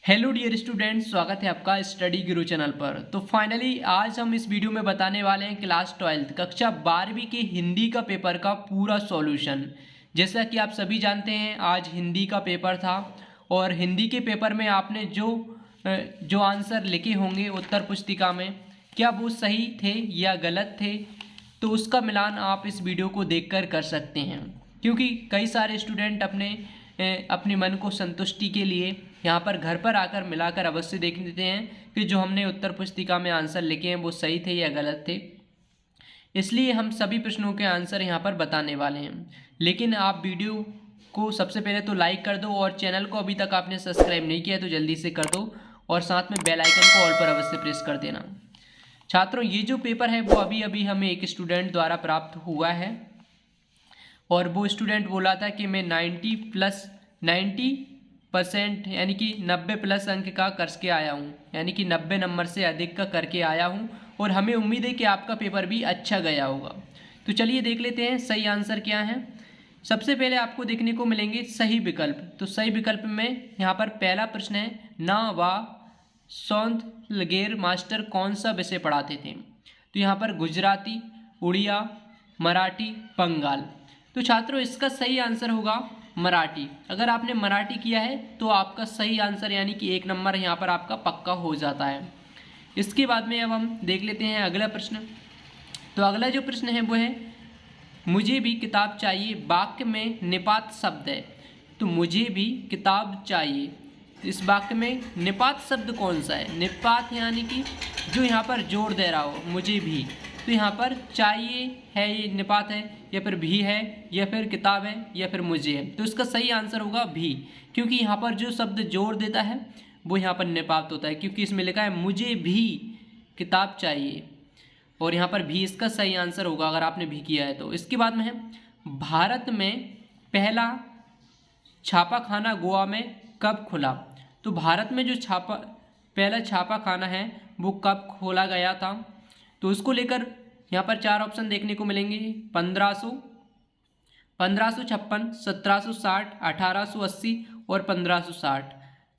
Hello dear students, स्वागत है आपका स्टडी गुरु चैनल पर। तो फाइनली आज हम इस वीडियो में बताने वाले हैं क्लास 12 कक्षा 12वीं के हिंदी का पेपर का पूरा सॉल्यूशन। जैसा कि आप सभी जानते हैं आज हिंदी का पेपर था और हिंदी के पेपर में आपने जो आंसर लिखे होंगे उत्तर पुस्तिका में, क्या वो सही थे या गलत थे, तो उसका मिलान आप इस वीडियो को देखकर कर सकते हैं। क्योंकि कई सारे स्टूडेंट अपने मन को संतुष्टि के लिए यहाँ पर घर पर आकर मिलाकर अवश्य देख लेते हैं कि जो हमने उत्तर पुस्तिका में आंसर लिखे हैं वो सही थे या गलत थे। इसलिए हम सभी प्रश्नों के आंसर यहाँ पर बताने वाले हैं। लेकिन आप वीडियो को सबसे पहले तो लाइक कर दो और चैनल को अभी तक आपने सब्सक्राइब नहीं किया तो जल्दी से कर दो और साथ में बेल आइकन को ऑल पर अवश्य प्रेस कर देना। छात्रों, ये जो पेपर है वो अभी अभी हमें एक स्टूडेंट द्वारा प्राप्त हुआ है और वो स्टूडेंट बोला था कि मैं 90% यानी कि 90+ अंक का करके आया हूँ, यानी कि 90 नंबर से अधिक का करके आया हूँ और हमें उम्मीद है कि आपका पेपर भी अच्छा गया होगा। तो चलिए देख लेते हैं सही आंसर क्या है। सबसे पहले आपको देखने को मिलेंगे सही विकल्प। तो सही विकल्प में यहाँ पर पहला प्रश्न है, ना व सौंद लगेर मास्टर कौन सा विषय पढ़ाते थे। तो यहाँ पर गुजराती, उड़िया, मराठी, बंगाल। तो छात्रों इसका सही आंसर होगा मराठी। अगर आपने मराठी किया है तो आपका सही आंसर यानी कि 1 नंबर यहाँ पर आपका पक्का हो जाता है। इसके बाद में अब हम देख लेते हैं अगला प्रश्न। तो अगला जो प्रश्न है वो है, मुझे भी किताब चाहिए वाक्य में निपात शब्द है। तो मुझे भी किताब चाहिए, इस वाक्य में निपात शब्द कौन सा है। निपात यानी कि जो यहाँ पर जोर दे रहा हो, मुझे भी। तो यहाँ पर चाहिए है, ये निपात है, या फिर भी है, या फिर किताब है, या फिर मुझे है। तो इसका सही आंसर होगा भी, क्योंकि यहाँ पर जो शब्द जोर देता है वो यहाँ पर निपात होता है, क्योंकि इसमें लिखा है मुझे भी किताब चाहिए और यहाँ पर भी इसका सही आंसर होगा अगर आपने भी किया है तो। इसके बाद में है, भारत में पहला छापाखाना गोवा में कब खुला। तो भारत में जो पहला छापाखाना है वो कब खोला गया था। तो उसको लेकर यहाँ पर 4 ऑप्शन देखने को मिलेंगे, 1500, 1556, 1760, 1880 और 1560।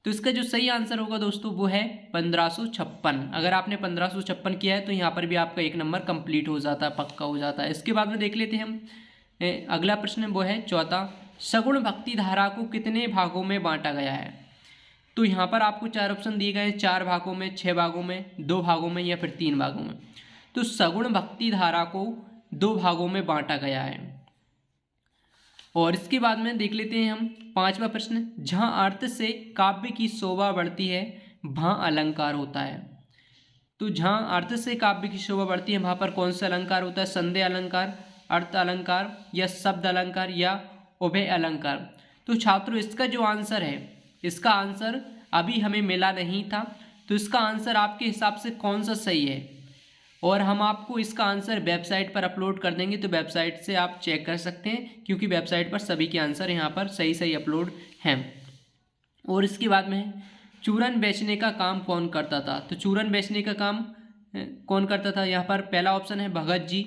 तो इसका जो सही आंसर होगा दोस्तों वो है 1556। अगर आपने 1556 किया है तो यहाँ पर भी आपका 1 नंबर कंप्लीट हो जाता है, पक्का हो जाता है। इसके बाद में देख लेते हैं हम अगला प्रश्न, वो है चौथा, सगुण भक्ति धारा को कितने भागों में बांटा गया है। तो यहाँ पर आपको 4 ऑप्शन दिए गए हैं, 4 भागों में, 6 भागों में, 2 भागों में या फिर 3 भागों में। तो सगुण भक्ति धारा को 2 भागों में बांटा गया है। और इसके बाद में देख लेते हैं हम 5वां प्रश्न, जहाँ अर्थ से काव्य की शोभा बढ़ती है वहाँ अलंकार होता है। तो जहाँ अर्थ से काव्य की शोभा बढ़ती है वहाँ पर कौन सा अलंकार होता है। संदेह अलंकार, अर्थ अलंकार, या शब्द अलंकार, या उभय अलंकार। तो छात्रों इसका जो आंसर है, इसका आंसर अभी हमें मिला नहीं था, तो इसका आंसर आपके हिसाब से कौन सा सही है, और हम आपको इसका आंसर वेबसाइट पर अपलोड कर देंगे। तो वेबसाइट से आप चेक कर सकते हैं, क्योंकि वेबसाइट पर सभी के आंसर यहाँ पर सही सही अपलोड हैं। और इसके बाद में चूरन बेचने का काम कौन करता था। तो चूरन बेचने का काम कौन करता था। यहाँ पर पहला ऑप्शन है भगत जी,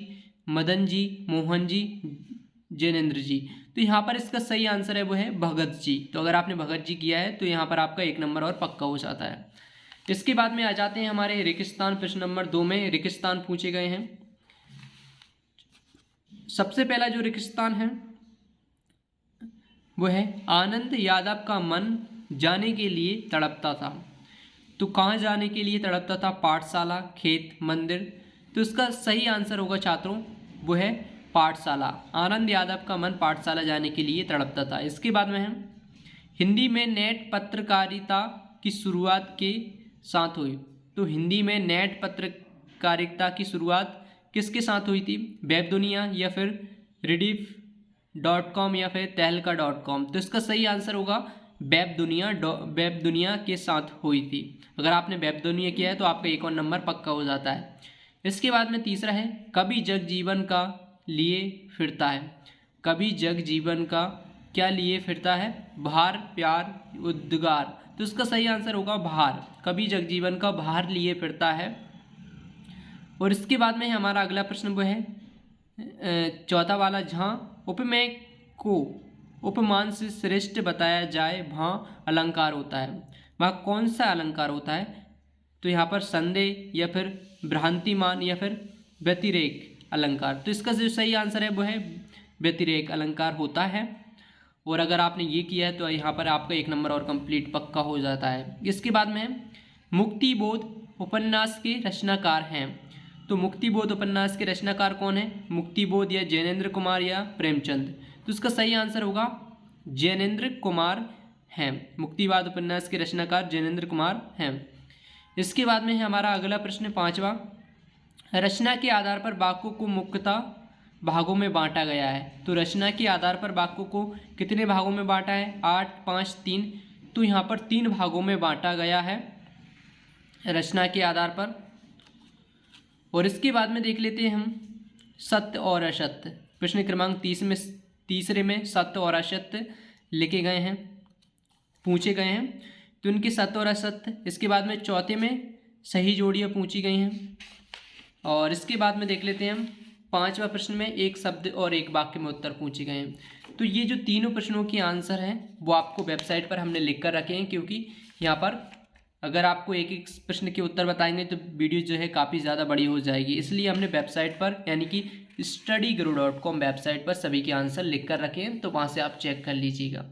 मदन जी, मोहन जी, जैनेन्द्र जी। तो यहाँ पर इसका सही आंसर है वो है भगत जी। तो अगर आपने भगत जी किया है तो यहाँ पर आपका 1 नंबर और पक्का हो जाता है। इसके बाद में आ जाते हैं हमारे रेगिस्तान। प्रश्न नंबर 2 में रेगिस्तान पूछे गए हैं। सबसे पहला जो रेगिस्तान है वो है, आनंद यादव का मन जाने के लिए तड़पता था। तो कहाँ जाने के लिए तड़पता था, पाठशाला, खेत, मंदिर। तो इसका सही आंसर होगा छात्रों वो है पाठशाला। आनंद यादव का मन पाठशाला जाने के लिए तड़पता था। इसके बाद में है, हिंदी में नेट पत्रकारिता की शुरुआत के साथ हुई। तो हिंदी में नेट पत्रकारिता की शुरुआत किसके साथ हुई थी, वेब दुनिया, या फिर rediff.com, या फिर तहलका.com। तो इसका सही आंसर होगा वेब दुनिया के साथ हुई थी। अगर आपने वेब दुनिया किया है तो आपका 1 और नंबर पक्का हो जाता है। इसके बाद में तीसरा है, कभी जग जीवन का लिए फिरता है। कभी जग जीवन का क्या लिए फिरता है, भार, प्यार, उद्गार। तो इसका सही आंसर होगा भार। कभी जगजीवन का भार लिए फिरता है। और इसके बाद में हमारा अगला प्रश्न वो है चौथा वाला, जहाँ उपमेय को उपमान से श्रेष्ठ बताया जाए वहाँ अलंकार होता है। वह कौन सा अलंकार होता है? तो यहाँ पर संदेह या फिर भ्रांतिमान या फिर व्यतिरेक अलंकार। तो इसका जो सही आंसर है वो है व्यतिरेक अलंकार होता है। और अगर आपने ये किया है तो यहाँ पर आपका 1 नंबर और कंप्लीट पक्का हो जाता है। इसके बाद में मुक्तिबोध उपन्यास के रचनाकार हैं। तो मुक्तिबोध उपन्यास के रचनाकार कौन है? मुक्तिबोध या जैनेन्द्र कुमार या प्रेमचंद। तो इसका सही आंसर होगा जैनेन्द्र कुमार हैं। मुक्तिबोध उपन्यास के रचनाकार जैनेन्द्र कुमार हैं। इसके बाद में है हमारा अगला प्रश्न 5वां। रचना के आधार पर वाक्यों को मुख्यतः भागों में बांटा गया है। तो रचना के आधार पर वाक्यों को कितने भागों में बांटा है? 8, 5, 3। तो यहाँ पर 3 भागों में बांटा गया है रचना के आधार पर। और इसके बाद में देख लेते हैं हम सत्य और असत्य। प्रश्न क्रमांक 3 में सत्य और असत्य लिखे गए हैं, पूछे गए हैं। तो इनके सत्य और असत्य। इसके बाद में चौथे में सही जोड़ियाँ पूछी गई हैं। और इसके बाद में देख लेते हैं हम 5वां प्रश्न में एक शब्द और एक वाक्य में उत्तर पूछे गए हैं। तो ये जो तीनों प्रश्नों के आंसर हैं वो आपको वेबसाइट पर हमने लिख कर रखे हैं, क्योंकि यहाँ पर अगर आपको एक एक प्रश्न के उत्तर बताएंगे तो वीडियो जो है काफ़ी ज़्यादा बड़ी हो जाएगी। इसलिए हमने वेबसाइट पर यानी कि studyguru.com वेबसाइट पर सभी के आंसर लिख कर रखे हैं, तो वहाँ से आप चेक कर लीजिएगा।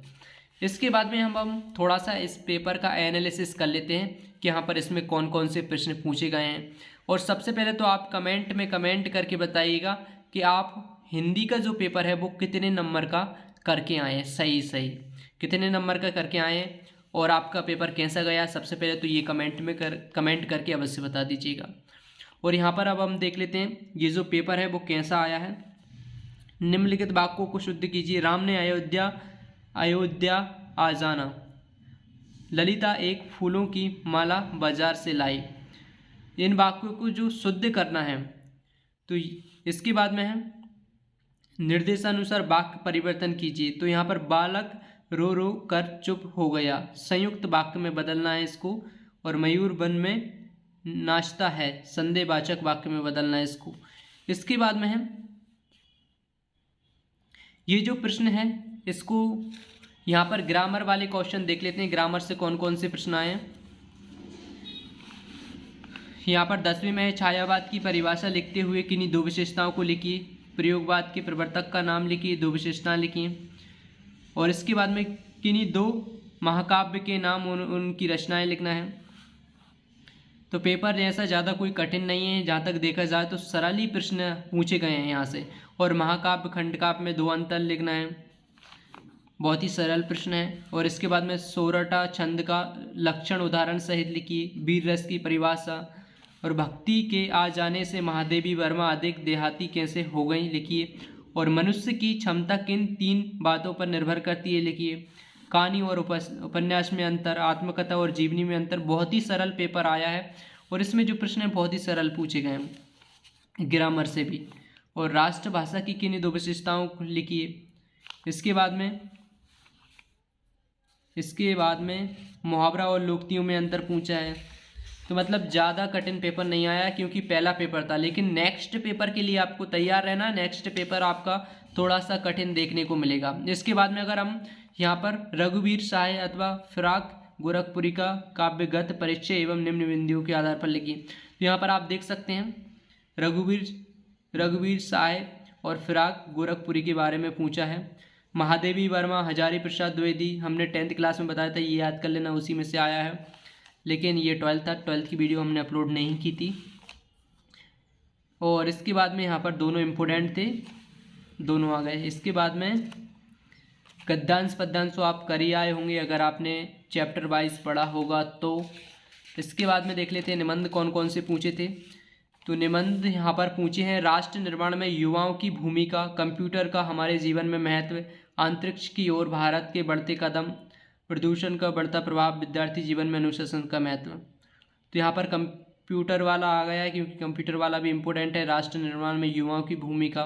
इसके बाद में हम थोड़ा सा इस पेपर का एनालिसिस कर लेते हैं कि यहाँ पर इसमें कौन कौन से प्रश्न पूछे गए हैं। और सबसे पहले तो आप कमेंट में कमेंट करके बताइएगा कि आप हिंदी का जो पेपर है वो कितने नंबर का करके आए हैं, सही कितने नंबर का करके आए हैं और आपका पेपर कैसा गया। सबसे पहले तो ये कमेंट करके अवश्य बता दीजिएगा। और यहाँ पर अब हम देख लेते हैं ये जो पेपर है वो कैसा आया है। निम्नलिखित वाक्यों को शुद्ध कीजिए। राम ने अयोध्या आ जाना। ललिता एक फूलों की माला बाजार से लाई। इन वाक्यों को जो शुद्ध करना है तो इसके बाद में है निर्देशानुसार वाक्य परिवर्तन कीजिए। तो यहाँ पर बालक रो रो कर चुप हो गया, संयुक्त वाक्य में बदलना है इसको। और मयूर वन में नाचता है, संदेहवाचक वाक्य में बदलना है इसको। इसके बाद में है ये जो प्रश्न है इसको यहाँ पर ग्रामर वाले क्वेश्चन देख लेते हैं। ग्रामर से कौन कौन से प्रश्न आए हैं। यहाँ पर 10वीं में है छायावाद की परिभाषा लिखते हुए किन्हीं 2 विशेषताओं को लिखिए। प्रयोगवाद के प्रवर्तक का नाम लिखिए, 2 विशेषताएं लिखिए। और इसके बाद में किन्हीं 2 महाकाव्य के नाम उनकी रचनाएं लिखना है। तो पेपर जैसा ज़्यादा कोई कठिन नहीं है, जहाँ तक देखा जाए तो सरल ही प्रश्न पूछे गए हैं यहाँ से। और महाकाव्य खंडकाव्य में 2 अंतर लिखना है, बहुत ही सरल प्रश्न है। और इसके बाद में सोरठा छंद का लक्षण उदाहरण सहित लिखिए। वीर रस की परिभाषा और भक्ति के आ जाने से महादेवी वर्मा अधिक देहाती कैसे हो गई लिखिए। और मनुष्य की क्षमता किन 3 बातों पर निर्भर करती है लिखिए। कहानी और उपन्यास में अंतर, आत्मकथा और जीवनी में अंतर। बहुत ही सरल पेपर आया है और इसमें जो प्रश्न है बहुत ही सरल पूछे गए हैं ग्रामर से भी। और राष्ट्रभाषा की किन्हीं 2 विशेषताओं को लिखिए। इसके बाद में मुहावरा और लोकोक्तियों में अंतर पूछा है। तो मतलब ज़्यादा कठिन पेपर नहीं आया क्योंकि पहला पेपर था, लेकिन नेक्स्ट पेपर के लिए आपको तैयार रहना। नेक्स्ट पेपर आपका थोड़ा सा कठिन देखने को मिलेगा। इसके बाद में अगर हम यहाँ पर रघुवीर साय अथवा फिराक गोरखपुरी का काव्यगत परिचय एवं निम्न बिंदुओं के आधार पर लिखिए। तो यहाँ पर आप देख सकते हैं रघुवीर साय और फिराक गोरखपुरी के बारे में पूछा है। महादेवी वर्मा, हजारी प्रसाद द्विवेदी हमने 10th क्लास में बताया था, ये याद कर लेना, उसी में से आया है। लेकिन ये 12th था, 12th की वीडियो हमने अपलोड नहीं की थी। और इसके बाद में यहाँ पर दोनों इम्पोर्टेंट थे, दोनों आ गए। इसके बाद में गद्यांश पद्यांश तो आप कर ही आए होंगे अगर आपने चैप्टर वाइज पढ़ा होगा तो। इसके बाद में देख लेते हैं निबंध कौन कौन से पूछे थे। तो निबंध यहाँ पर पूछे हैं राष्ट्र निर्माण में युवाओं की भूमिका, कंप्यूटर का हमारे जीवन में महत्व, अंतरिक्ष की ओर भारत के बढ़ते कदम, प्रदूषण का बढ़ता प्रभाव, विद्यार्थी जीवन में अनुशासन का महत्व। तो यहाँ पर कंप्यूटर वाला आ गया है क्योंकि कंप्यूटर वाला भी इम्पोर्टेंट है। राष्ट्र निर्माण में युवाओं की भूमिका,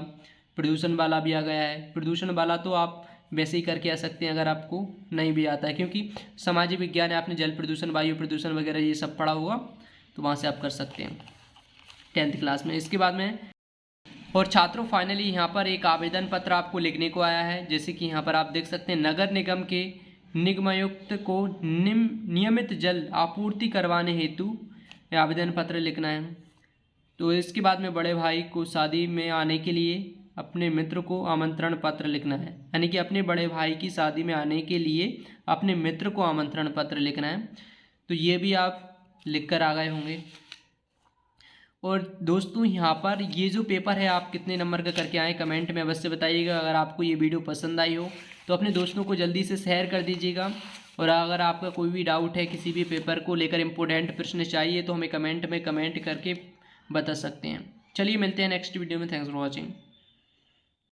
प्रदूषण वाला भी आ गया है। प्रदूषण वाला तो आप वैसे ही करके आ सकते हैं अगर आपको नहीं भी आता है, क्योंकि सामाजिक विज्ञान है, आपने जल प्रदूषण, वायु प्रदूषण वगैरह ये सब पढ़ा होगा, तो वहाँ से आप कर सकते हैं 10th क्लास में। इसके बाद में और छात्रों फाइनली यहाँ पर एक आवेदन पत्र आपको लिखने को आया है, जैसे कि यहाँ पर आप देख सकते हैं नगर निगम के निगमायुक्त को नियमित जल आपूर्ति करवाने हेतु आवेदन पत्र लिखना है। तो इसके बाद में बड़े भाई को शादी में आने के लिए अपने मित्र को आमंत्रण पत्र लिखना है, यानी कि अपने बड़े भाई की शादी में आने के लिए अपने मित्र को आमंत्रण पत्र लिखना है। तो ये भी आप लिख कर आ गए होंगे। और दोस्तों यहाँ पर ये जो पेपर है आप कितने नंबर का करके आए कमेंट में अवश्य बताइएगा। अगर आपको ये वीडियो पसंद आई हो तो अपने दोस्तों को जल्दी से शेयर कर दीजिएगा। और अगर आपका कोई भी डाउट है किसी भी पेपर को लेकर, इम्पोर्टेंट प्रश्न चाहिए, तो हमें कमेंट में कमेंट करके बता सकते हैं। चलिए मिलते हैं नेक्स्ट वीडियो में। Thanks for watching.